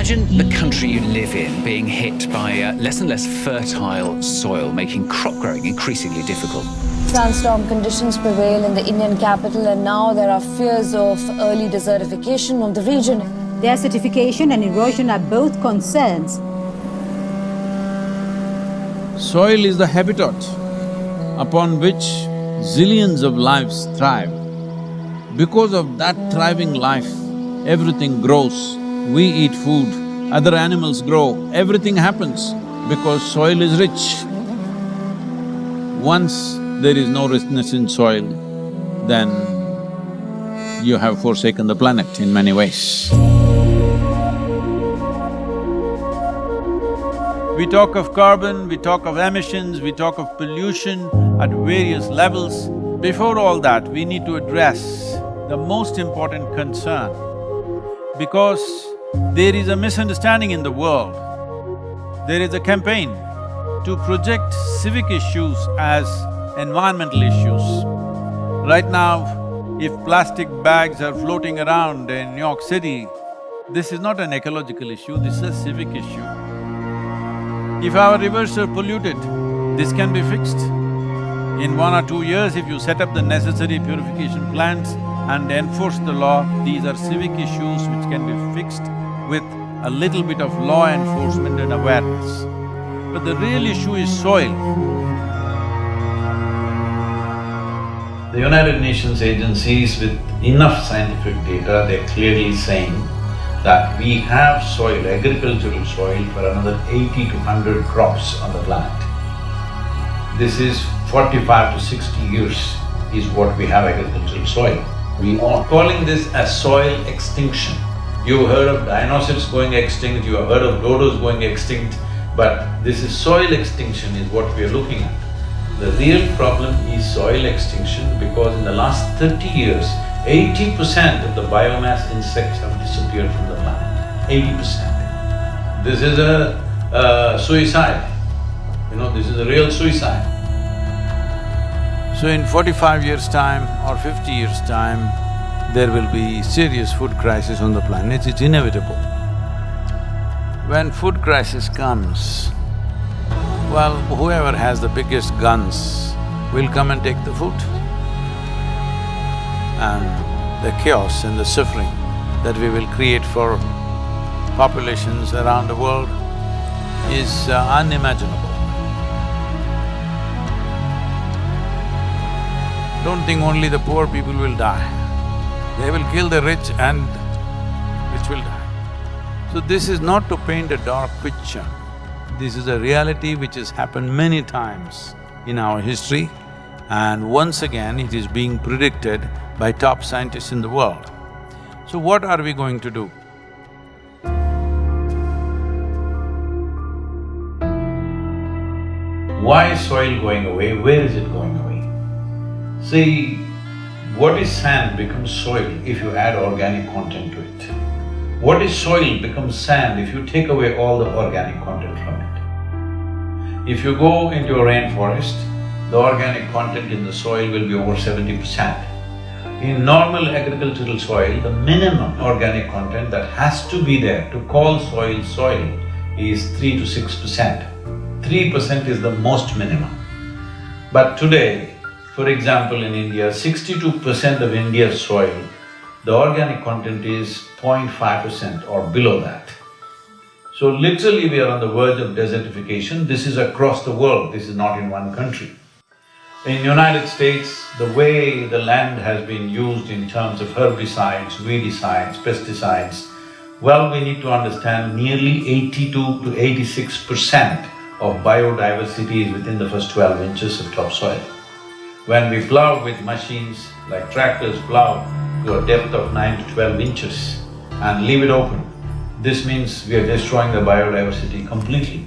Imagine the country you live in being hit by less and less fertile soil, making crop growing increasingly difficult. Sandstorm conditions prevail in the Indian capital, and now there are fears of early desertification of the region. Desertification and erosion are both concerns. Soil is the habitat upon which zillions of lives thrive. Because of that thriving life, everything grows. We eat food, other animals grow, everything happens because soil is rich. Once there is no richness in soil, then you have forsaken the planet in many ways. We talk of carbon, we talk of emissions, we talk of pollution at various levels. Before all that, we need to address the most important concern, because there is a misunderstanding in the world. There is a campaign to project civic issues as environmental issues. Right now, if plastic bags are floating around in New York City, this is not an ecological issue, this is a civic issue. If our rivers are polluted, this can be fixed. In 1 or 2 years, if you set up the necessary purification plants and enforce the law, these are civic issues which can be fixed with a little bit of law enforcement and awareness. But the real issue is soil. The United Nations agencies with enough scientific data, they're clearly saying that we have soil, agricultural soil, for another 80 to 100 crops on the planet. This is 45 to 60 years is what we have agricultural soil. We are calling this as soil extinction. You've heard of dinosaurs going extinct, you have heard of dodos going extinct, but this is soil extinction is what we are looking at. The real problem is soil extinction because in the last 30 years, 80% of the biomass insects have disappeared from the planet, 80%. This is a suicide, this is a real suicide. So in 45 years' time or 50 years' time, there will be serious food crisis on the planet, it's inevitable. When food crisis comes, well, whoever has the biggest guns will come and take the food. And the chaos and the suffering that we will create for populations around the world is unimaginable. Don't think only the poor people will die. They will kill the rich and rich will die. So this is not to paint a dark picture. This is a reality which has happened many times in our history, and once again it is being predicted by top scientists in the world. So what are we going to do? Why is soil going away? Where is it going away? See, what is sand becomes soil if you add organic content to it. What is soil becomes sand if you take away all the organic content from it. If you go into a rainforest, the organic content in the soil will be over 70%. In normal agricultural soil, the minimum organic content that has to be there to call soil soil is 3 to 6%. 3% is the most minimum. But today, for example, in India, 62% of India's soil, the organic content is 0.5% or below that. So literally we are on the verge of desertification. This is across the world, this is not in one country. In United States, the way the land has been used in terms of herbicides, weedicides, pesticides, well, we need to understand nearly 82 to 86% of biodiversity is within the first 12 inches of topsoil. When we plow with machines like tractors plow to a depth of 9 to 12 inches and leave it open, this means we are destroying the biodiversity completely.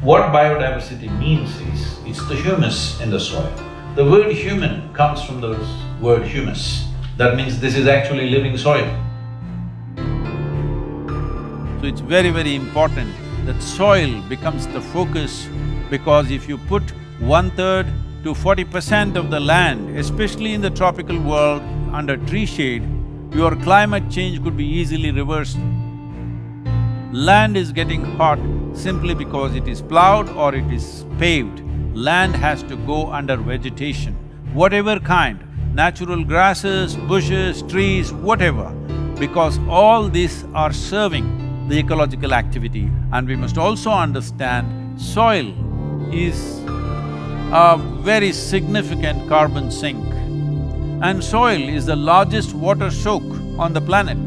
What biodiversity means is, it's the humus in the soil. The word human comes from the word humus. That means this is actually living soil. So it's very, very important that soil becomes the focus, because if you put 1/3 to 40% of the land, especially in the tropical world, under tree shade, your climate change could be easily reversed. Land is getting hot simply because it is plowed or it is paved. Land has to go under vegetation, whatever kind, natural grasses, bushes, trees, whatever, because all these are serving the ecological activity. And we must also understand soil is a very significant carbon sink. And soil is the largest water soak on the planet.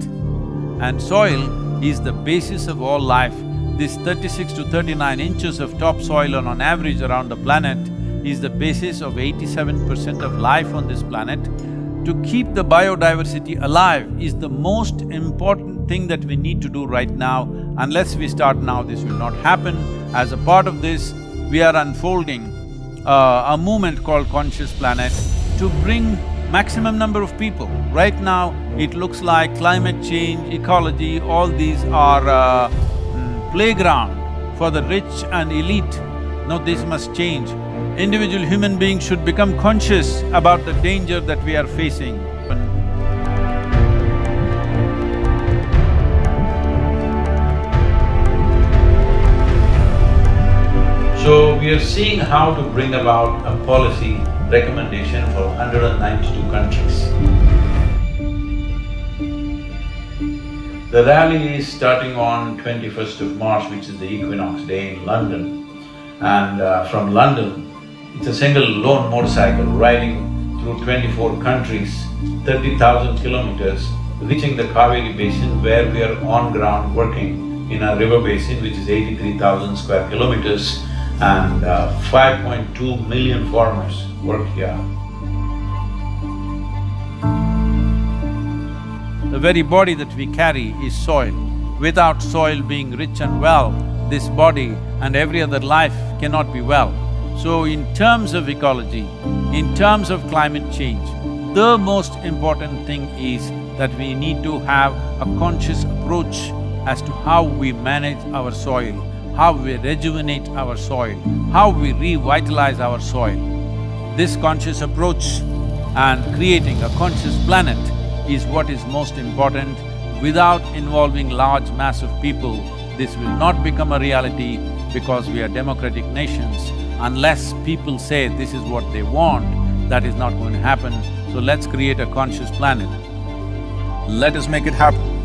And soil is the basis of all life. This 36 to 39 inches of topsoil on average around the planet is the basis of 87% of life on this planet. To keep the biodiversity alive is the most important thing that we need to do right now. Unless we start now, this will not happen. As a part of this, we are unfolding a movement called Conscious Planet to bring maximum number of people. Right now, it looks like climate change, ecology, all these are playground for the rich and elite. No, this must change. Individual human beings should become conscious about the danger that we are facing. So we are seeing how to bring about a policy recommendation for 192 countries. The rally is starting on 21st of March, which is the equinox day in London. And from London, it's a single lone motorcycle riding through 24 countries, 30,000 kilometers, reaching the Cauvery basin where we are on ground working in a river basin which is 83,000 square kilometers, and 5.2 million farmers work here. The very body that we carry is soil. Without soil being rich and well, this body and every other life cannot be well. So in terms of ecology, in terms of climate change, the most important thing is that we need to have a conscious approach as to how we manage our soil, how we rejuvenate our soil, how we revitalize our soil. This conscious approach and creating a conscious planet is what is most important. Without involving large mass of people, this will not become a reality because we are democratic nations. Unless people say this is what they want, that is not going to happen. So let's create a conscious planet. Let us make it happen.